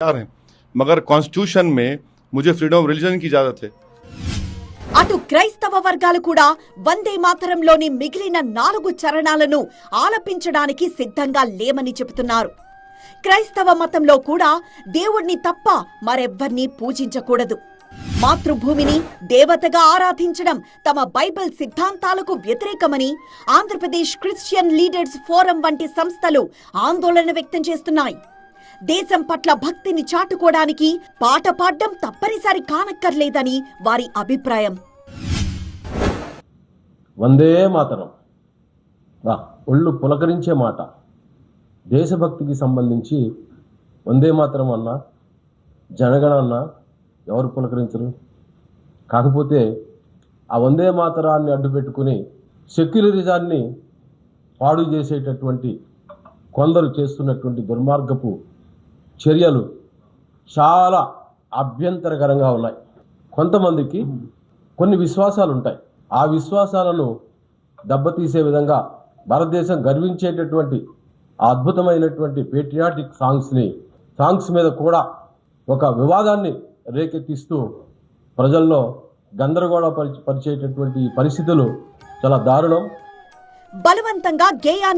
हैं, मगर कॉन्स्टिट्यूशन में मुझे फ्रीडम ऑफ रिलीजन की इजाजत है। అటు క్రైస్తవ వర్గాలు కూడా వందే మాతరంలోని మిగిలిన 4 చరణాలను ఆలపించడానికి సిద్ధంగా లేమని చెబుతున్నారు. క్రైస్తవ మతంలో కూడా దేవుణ్ణి తప్ప మరెవ్వర్ని పూజించకూడదు. మాతృభూమిని దేవతగా ఆరాధించడం తమ బైబిల్ సిద్ధాంతాలకు వ్యతిరేకమని ఆంధ్రప్రదేశ్ క్రిస్టియన్ లీడర్స్ ఫోరం వంటి సంస్థలు ఆందోళన వ్యక్తం చేస్తున్నాయి. దేశం పట్ల భక్తిని చాటుకోవడానికి పాట పాడడం తప్పనిసరి కానక్కర్లేదని వారి అభిప్రాయం. వందే మాతరం ఒళ్ళు పులకరించే మాట. దేశభక్తికి సంబంధించి వందే మాతరం అన్నా జనగణ అన్నా ఎవరు పులకరించరు? కాకపోతే ఆ వందే మాతరాన్ని అడ్డుపెట్టుకుని సెక్యులరిజాన్ని పాడు చేసేటటువంటి కొందరు చేస్తున్నటువంటి దుర్మార్గపు చర్యలు చాలా అభ్యంతరకరంగా ఉన్నాయి. కొంతమందికి కొన్ని విశ్వాసాలు ఉంటాయి. ఆ విశ్వాసాలను దెబ్బతీసే విధంగా భారతదేశం గర్వించేటటువంటి అద్భుతమైనటువంటి పేట్రియాటిక్ సాంగ్స్ మీద కూడా ఒక వివాదాన్ని రేకెత్తిస్తూ ప్రజల్లో గందరగోళ పరిచేటటువంటి పరిస్థితులు చాలా దారుణం. బలవంతంగా గేయాన్ని